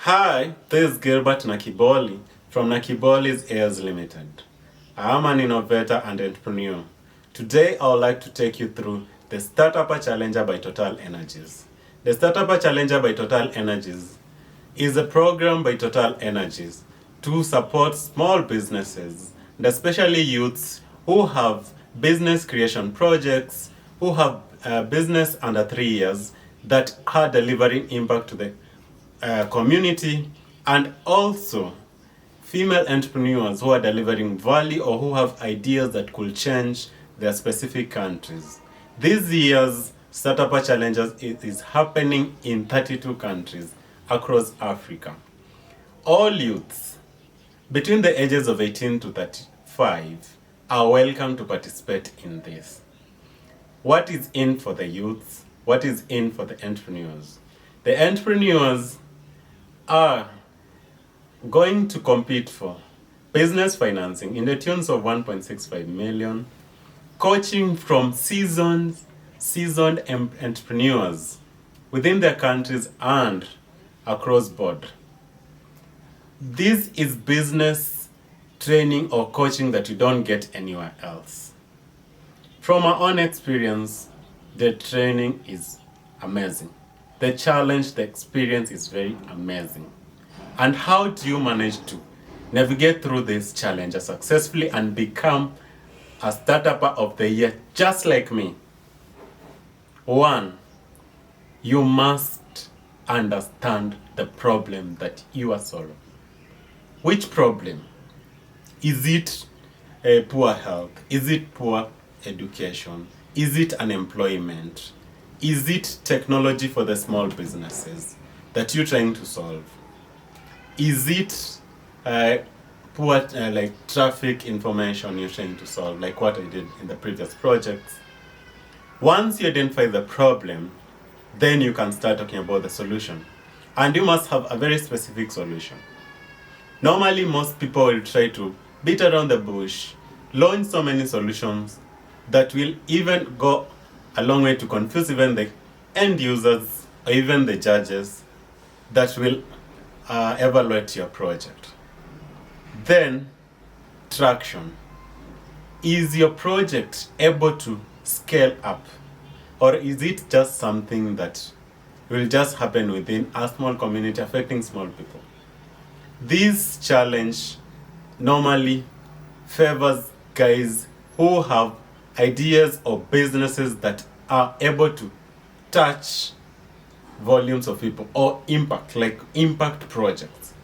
Hi, this is Gilbert Nakiboli from Nakibolis Heirs Limited. I am an innovator and entrepreneur. Today, I would like to take you through the Startup Challenger by TotalEnergies. The Startup Challenger by TotalEnergies is a program by TotalEnergies to support small businesses, and especially youths who have business creation projects, who have business under 3 years that are delivering impact to the community, and also female entrepreneurs who are delivering value or who have ideas that could change their specific countries. This year's Startup Challenges is happening in 32 countries across Africa. All youths between the ages of 18 to 35 are welcome to participate in this. What is in for the youths? What is in for the entrepreneurs? The entrepreneurs are going to compete for business financing in the tunes of 1.65 million, coaching from seasoned entrepreneurs within their countries and across board. This is business training or coaching that you don't get anywhere else. From our own experience, the training is amazing. The challenge, the experience is very amazing. And how do you manage to navigate through this challenge successfully and become a startup of the year just like me? One, you must understand the problem that you are solving. Which problem? Is it poor health? Is it poor education? Is it unemployment? Is it technology for the small businesses that you're trying to solve? Is it poor like traffic information you're trying to solve, like what I did in the previous projects? Once you identify the problem, then you can start talking about the solution. And you must have a very specific solution. Normally, most people will try to beat around the bush, launch so many solutions that will even go a long way to confuse even the end users or even the judges that will evaluate your project. Then, traction. Is your project able to scale up, or is it just something that will just happen within a small community affecting small people? This challenge normally favors guys who have ideas or businesses that are able to touch volumes of people or impact, like impact projects.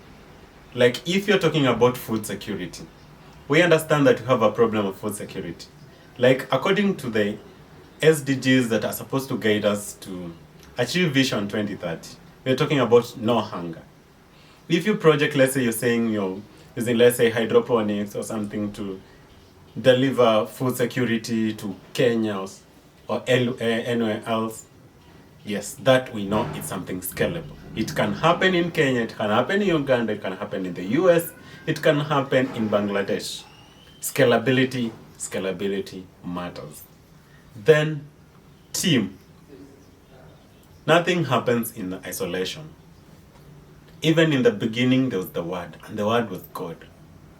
Like if you're talking about food security, we understand that you have a problem of food security. Like according to the SDGs that are supposed to guide us to achieve Vision 2030, we're talking about no hunger. If you project, let's say you're saying you're using, let's say, hydroponics or something to deliver food security to Kenya or anywhere else, yes, that we know is something scalable. It can happen in Kenya, it can happen in Uganda, it can happen in the US, it can happen in Bangladesh. Scalability matters. Then, team. Nothing happens in isolation. Even in the beginning, there was the Word, and the Word was God.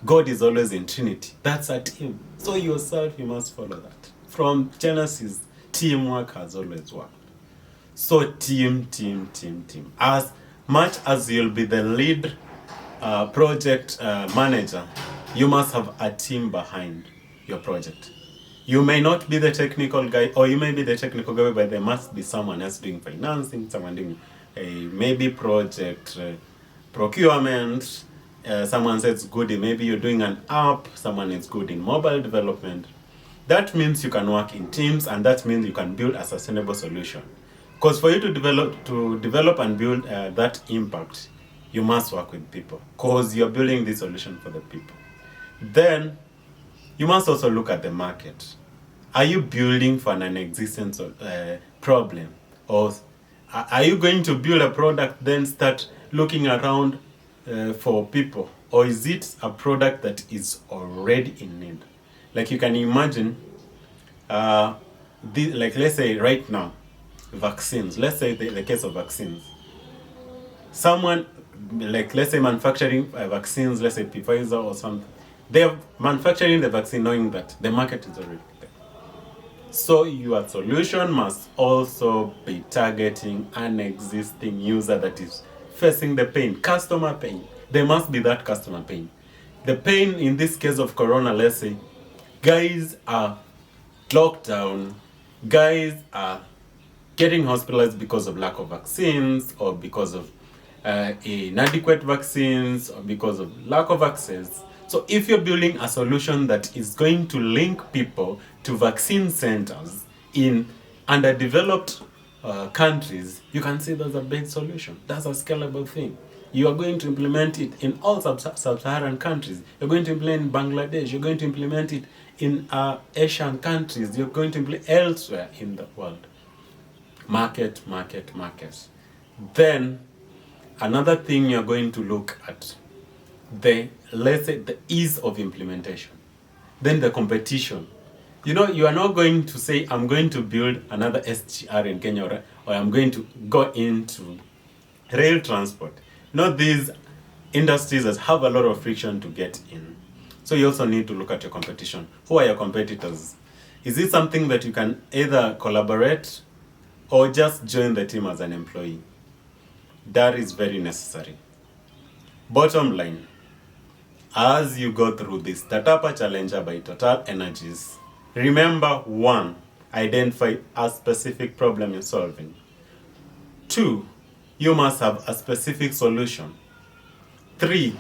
God is always in Trinity. That's a team. So yourself, you must follow that. From Genesis, teamwork has always worked. So team. As much as you'll be the lead project manager, you must have a team behind your project. You may not be the technical guy, or you may be the technical guy, but there must be someone else doing financing, someone doing maybe project procurement. Someone says good, maybe you're doing an app, someone is good in mobile development. That means you can work in teams, and that means you can build a sustainable solution. Because for you to develop and build that impact, you must work with people, because you're building this solution for the people. Then you must also look at the market. Are you building for an existing problem, or are you going to build a product then start looking around for people, or is it a product that is already in need? Like you can imagine, like let's say right now, vaccines. Let's say the case of vaccines. Someone like let's say manufacturing vaccines, let's say Pfizer or something, they're manufacturing the vaccine knowing that the market is already there. So your solution must also be targeting an existing user that is facing the pain, customer pain. There must be that customer pain. The pain in this case of Corona, let's say, guys are locked down, guys are getting hospitalized because of lack of vaccines or because of inadequate vaccines or because of lack of access. So if you're building a solution that is going to link people to vaccine centers in underdeveloped countries, you can see that's a big solution. That's a scalable thing. You are going to implement it in all sub-Saharan countries. You're going to implement it in Bangladesh. You're going to implement it in Asian countries. You're going to implement elsewhere in the world. Market. Then another thing you're going to look at, let's say the ease of implementation. Then the competition. You know, you are not going to say, I'm going to build another SGR in Kenya or I'm going to go into rail transport. Not these industries that have a lot of friction to get in. So you also need to look at your competition. Who are your competitors? Is it something that you can either collaborate or just join the team as an employee? That is very necessary. Bottom line, as you go through this Startup Challenger by TotalEnergies, remember 1, identify a specific problem you're solving. 2, you must have a specific solution. 3,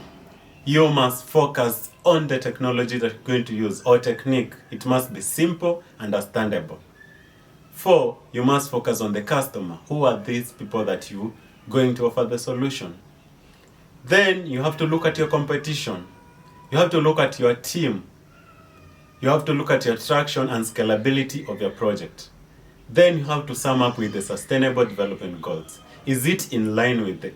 you must focus on the technology that you're going to use or technique. It must be simple, understandable. 4, you must focus on the customer. Who are these people that you're going to offer the solution? Then you have to look at your competition. You have to look at your team. You have to look at your traction and scalability of your project. Then you have to sum up with the Sustainable Development Goals. Is it in line with the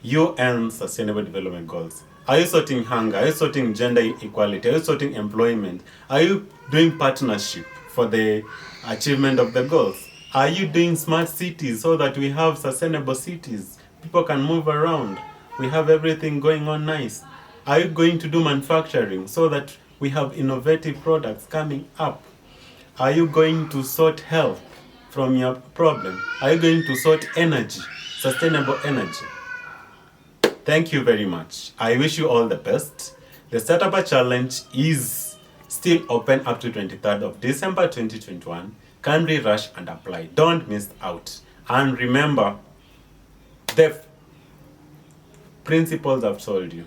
UN Sustainable Development Goals? Are you sorting hunger? Are you sorting gender equality? Are you sorting employment? Are you doing partnership for the achievement of the goals? Are you doing smart cities so that we have sustainable cities? People can move around. We have everything going on nice. Are you going to do manufacturing so that we have innovative products coming up? Are you going to sort health from your problem? Are you going to sort energy, sustainable energy? Thank you very much. I wish you all the best. The Startup Challenge is still open up to 23rd of December 2021. Kindly rush and apply. Don't miss out. And remember, the principles I've told you.